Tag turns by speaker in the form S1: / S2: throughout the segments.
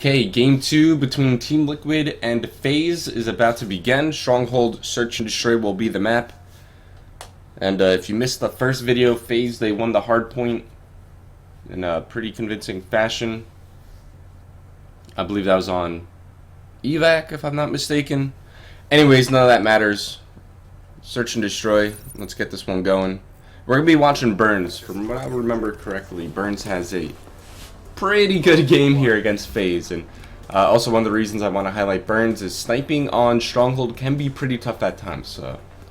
S1: Okay, game 2 between Team Liquid and FaZe is about to begin. Stronghold Search and Destroy will be the map. And if you missed the first video, FaZe, they won the hard point in a pretty convincing fashion. I believe that was on evac, if I'm not mistaken. Anyways, none of that matters. Search and Destroy. Let's get this one going. We're going to be watching Burns. From what I remember correctly, Burns has a pretty good game here against FaZe, and also one of the reasons I want to highlight Burns is sniping on Stronghold can be pretty tough at times.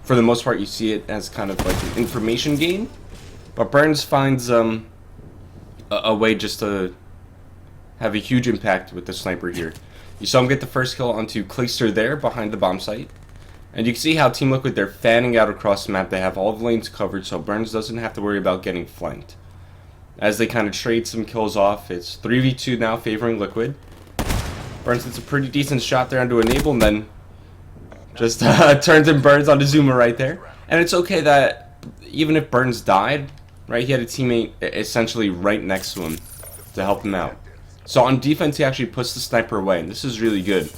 S1: For the most part, you see it as kind of like an information game, but Burns finds a way just to have a huge impact with the sniper here. You saw him get the first kill onto Clayster there behind the bomb site, and you can see how Team Liquid, they're fanning out across the map. They have all the lanes covered, so Burns doesn't have to worry about getting flanked. As they kind of trade some kills off, it's 3v2 now favoring Liquid. Burns gets a pretty decent shot there onto Enable, and then just turns and burns onto Zuma right there. And it's okay that even if Burns died, right, he had a teammate essentially right next to him to help him out. So on defense, he actually puts the sniper away, and this is really good.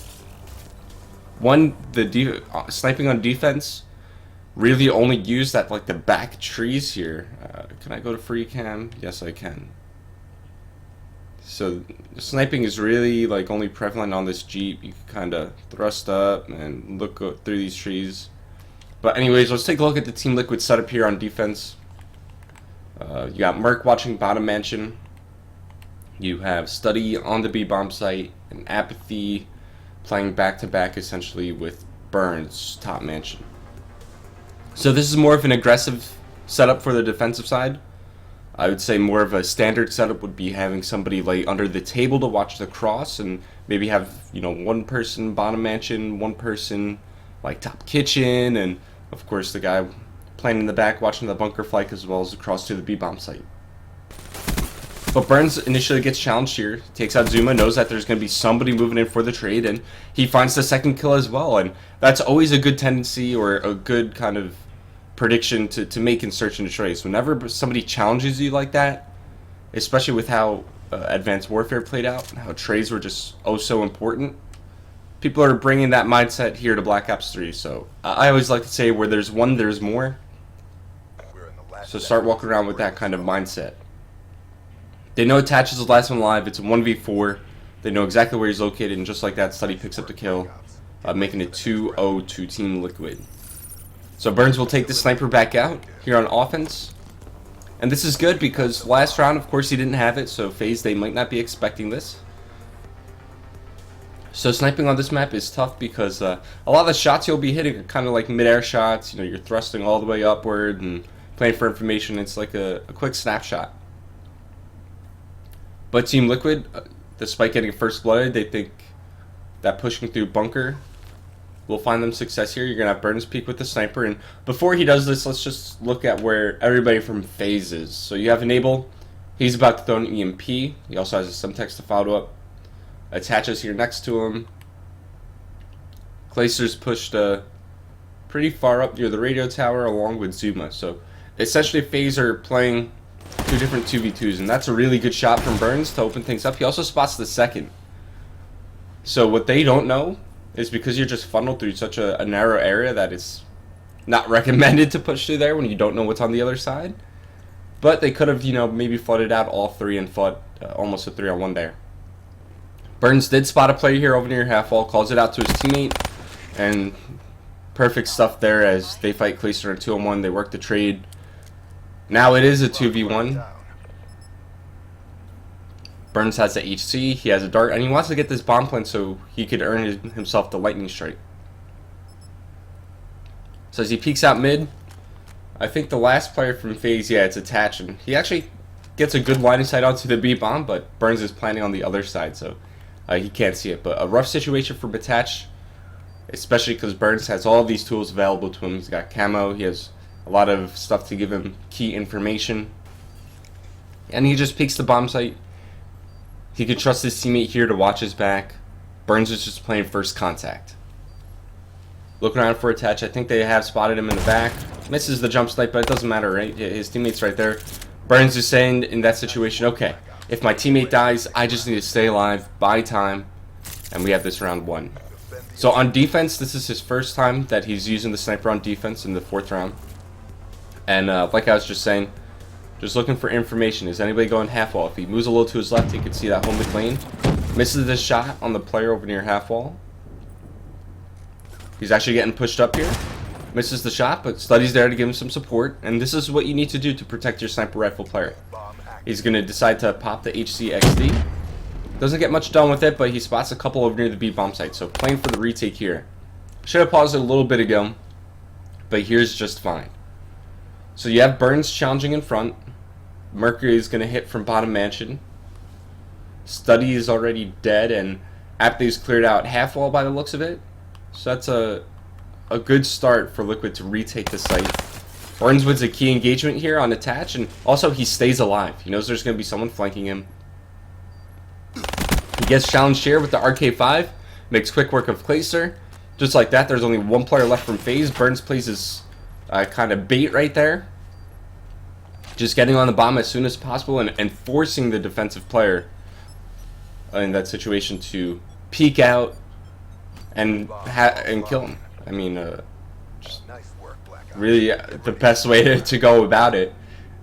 S1: Sniping on defense really only used at like the back trees here. Can I go to free cam? Yes, I can. So sniping is really like only prevalent on this Jeep. You can kind of thrust up and look through these trees. But anyways, let's take a look at the Team Liquid setup here on defense. You got Merc watching bottom mansion. You have Study on the B bomb site, and Apathy playing back to back essentially with Burns top mansion. So this is more of an aggressive setup for the defensive side. I would say more of a standard setup would be having somebody lay under the table to watch the cross, and maybe have, you know, one person bottom mansion, one person like top kitchen, and of course the guy playing in the back watching the bunker flank as well as across to the B bomb site. But Burns initially gets challenged here, takes out Zuma, knows that there's going to be somebody moving in for the trade, and he finds the second kill as well. And that's always a good tendency, or a good kind of prediction to make in Search and Destroy. So whenever somebody challenges you like that, especially with how Advanced Warfare played out, how trades were just oh so important, people are bringing that mindset here to Black Ops 3. So I always like to say, where there's one, there's more. So start walking around with that kind of mindset. They know Attach is the last one alive. It's a 1v4. They know exactly where he's located, and just like that, Study picks up the kill, making it 2-0 to Team Liquid. So Burns will take the sniper back out here on offense. And this is good because last round, of course, he didn't have it, so FaZe, they might not be expecting this. So sniping on this map is tough because a lot of the shots you'll be hitting are kind of like mid-air shots. You know, you're thrusting all the way upward and playing for information. It's like a quick snapshot. But Team Liquid, despite getting first blood, they think that pushing through bunker will find them success here. You're going to have Burns peek with the sniper. And before he does this, let's just look at where everybody from FaZe is. So you have Enable. He's about to throw an EMP. He also has some text to follow up. Attaches here next to him. Clayster's pushed pretty far up near the radio tower along with Zuma. So essentially FaZe are playing two different 2v2s, and that's a really good shot from Burns to open things up. He also spots the second. So what they don't know is, because you're just funneled through such a narrow area, that it's not recommended to push through there when you don't know what's on the other side. But they could have, you know, maybe flooded out all three and fought almost a 3-on-1 there. Burns did spot a player here over near half wall, calls it out to his teammate, and perfect stuff there as they fight Clayster in 2-on-1. They work the trade. Now it is a 2v1. Burns has the HC, he has a dart, and he wants to get this bomb plant so he could earn himself the lightning strike. So as he peeks out mid, I think the last player from FaZe, yeah, it's Attach, and he actually gets a good line of sight onto the B bomb, but Burns is planning on the other side, so he can't see it. But a rough situation for Attach, especially because Burns has all these tools available to him. He's got camo, he has a lot of stuff to give him key information, and he just peeks the bomb site. He could trust his teammate here to watch his back. Burns is just playing first contact. Looking around for Attach. I think they have spotted him in the back. Misses the jump snipe, but it doesn't matter, right? His teammate's right there. Burns is saying in that situation, okay, If my teammate dies, I just need to stay alive, buy time, and we have this round won. So on defense, this is his first time that he's using the sniper on defense in the 4th round. And like I was just saying, just looking for information. Is anybody going half wall? If he moves a little to his left, he can see that home mid lane. Misses the shot on the player over near half wall. He's actually getting pushed up here. Misses the shot, but Study's there to give him some support. And this is what you need to do to protect your sniper rifle player. He's going to decide to pop the HCXD. Doesn't get much done with it, but he spots a couple over near the B bomb site. So playing for the retake here. Should have paused it a little bit ago, but here's just fine. So you have Burns challenging in front. Mercury is going to hit from bottom mansion. Study is already dead, and Apathy's cleared out half wall by the looks of it. So that's a good start for Liquid to retake the site. Burns wins a key engagement here on attach, and also he stays alive. He knows there's going to be someone flanking him. He gets challenged here with the RK5, makes quick work of Clayster. Just like that, there's only one player left from FaZe. Burns plays his kind of bait right there. Just getting on the bomb as soon as possible and forcing the defensive player in that situation to peek out and kill him. I mean, just really the best way to go about it,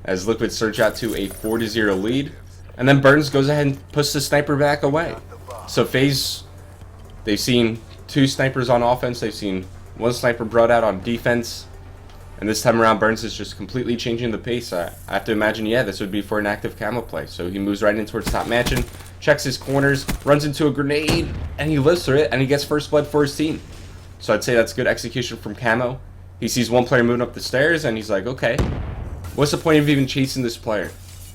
S1: as Liquid surge out to a 4-0 lead. And then Burns goes ahead and puts the sniper back away. So FaZe, they've seen 2 snipers on offense. They've seen 1 sniper brought out on defense. And this time around, Burns is just completely changing the pace. I have to imagine, yeah, this would be for an active camo play. So he moves right in towards top mansion, checks his corners, runs into a grenade, and he lives through it, and he gets first blood for his team. So I'd say that's good execution from camo. He sees one player moving up the stairs, and he's like, okay, what's the point of even chasing this player?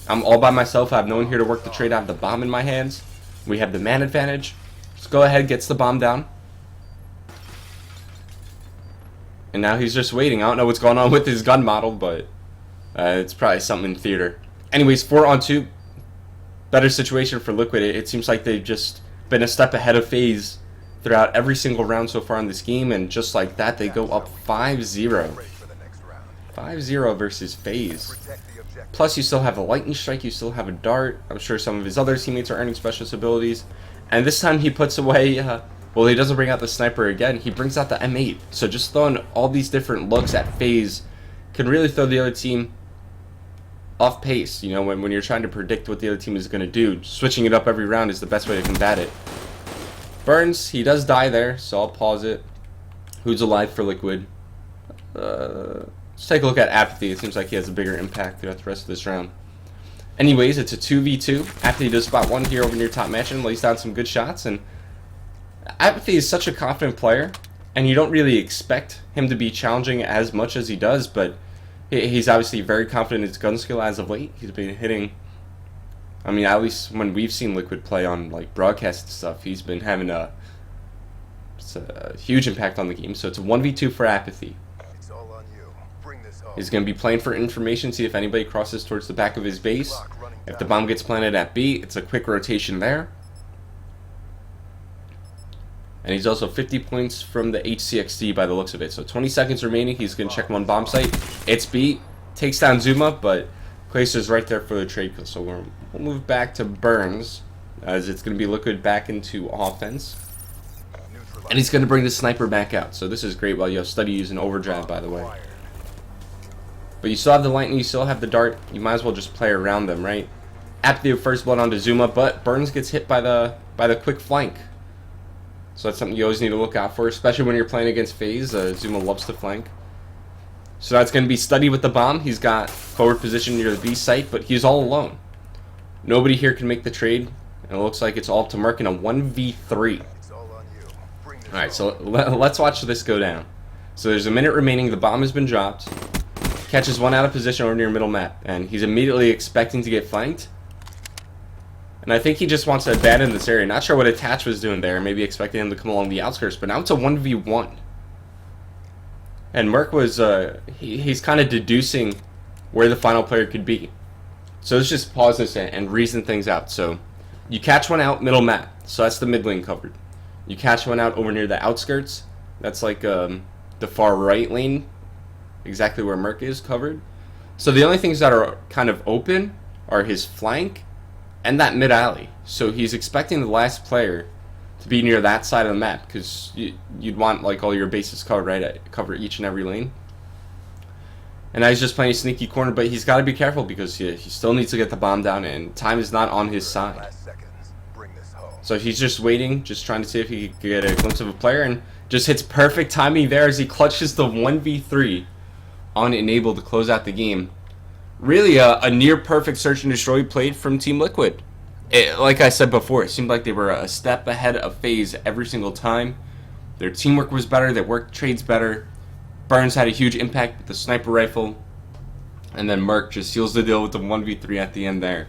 S1: I'm all by myself. I have no one here to work the trade. I have the bomb in my hands. We have the man advantage. Just go ahead, gets the bomb down. And now he's just waiting. I don't know what's going on with his gun model, but it's probably something in theater. Anyways, 4-on-2. Better situation for Liquid. It seems like they've just been a step ahead of FaZe throughout every single round so far in this game. And just like that, they go up 5-0. 5-0 versus FaZe. Plus, you still have a lightning strike. You still have a dart. I'm sure some of his other teammates are earning specialist abilities. And this time he puts away... well, he doesn't bring out the sniper again. He brings out the M8. So just throwing all these different looks at FaZe can really throw the other team off pace. You know, when you're trying to predict what the other team is going to do, switching it up every round is the best way to combat it. Burns, he does die there, so I'll pause it. Who's alive for Liquid? Let's take a look at Apathy. It seems like he has a bigger impact throughout the rest of this round. Anyways, it's a 2v2. Apathy does spot one here over near top mansion, lays down some good shots, and Apathy is such a confident player, and you don't really expect him to be challenging as much as he does, but he's obviously very confident in his gun skill as of late. He's been hitting, I mean, at least when we've seen Liquid play on like broadcast stuff, he's been having a huge impact on the game. So it's a 1v2 for Apathy.
S2: It's all on you. Bring this home.
S1: He's going to be playing for information, see if anybody crosses towards the back of his base. If the bomb gets planted at B, it's a quick rotation there. And he's also 50 points from the HCXD by the looks of it. So 20 seconds remaining. He's going to check one bomb site. It's B. Takes down Zuma, but Clayster's right there for the trade kill. So we'll move back to Burns, as it's going to be Liquid back into offense. And he's going to bring the sniper back out. So this is great while you have Study using overdrive, by the way. But you still have the lightning. You still have the dart. You might as well just play around them, right? Apathy of first blood onto Zuma, but Burns gets hit by the quick flank. So that's something you always need to look out for, especially when you're playing against FaZe. Zuma loves to flank. So that's going to be Study with the bomb. He's got forward position near the B site, but he's all alone. Nobody here can make the trade, and it looks like it's all up to Merc in a 1v3. Alright, so let's watch this go down. So there's a minute remaining. The bomb has been dropped. Catches one out of position over near middle map, and he's immediately expecting to get flanked. And I think he just wants to abandon this area. Not sure what Attach was doing there. Maybe expecting him to come along the outskirts. But now it's a 1v1. And Merc was, he's kind of deducing where the final player could be. So let's just pause this and reason things out. So you catch one out middle map. So that's the mid lane covered. You catch one out over near the outskirts. That's like the far right lane. Exactly where Merc is covered. So the only things that are kind of open are his flank and that mid alley. So he's expecting the last player to be near that side of the map, because you'd want like all your bases covered, right? Cover each and every lane. And now he's just playing a sneaky corner, but he's got to be careful because he still needs to get the bomb down, and time is not on his side.
S2: Last seconds. Bring this home.
S1: So he's just waiting, just trying to see if he could get a glimpse of a player, and just hits perfect timing there as he clutches the 1v3 on Enable to close out the game. Really a near perfect search and destroy played from Team Liquid. Like I said before, it seemed like they were a step ahead of FaZe every single time. Their teamwork was better, their work trades better. Burns had a huge impact with the sniper rifle, and then Merc just seals the deal with the 1v3 at the end there.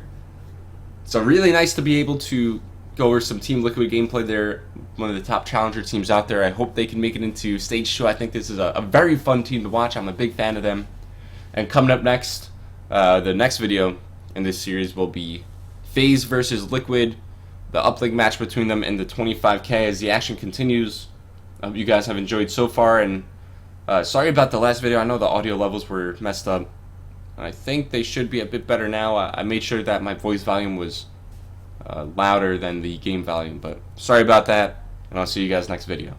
S1: So really nice to be able to go over some Team Liquid gameplay. They're one of the top challenger teams out there. I hope they can make it into Stage 2. I think this is a very fun team to watch. I'm a big fan of them. And coming up next, the next video in this series will be FaZe versus Liquid, the uplink match between them in the 25K as the action continues. I hope you guys have enjoyed so far, and sorry about the last video. I know the audio levels were messed up. I think they should be a bit better now. I made sure that my voice volume was louder than the game volume, but sorry about that, and I'll see you guys next video.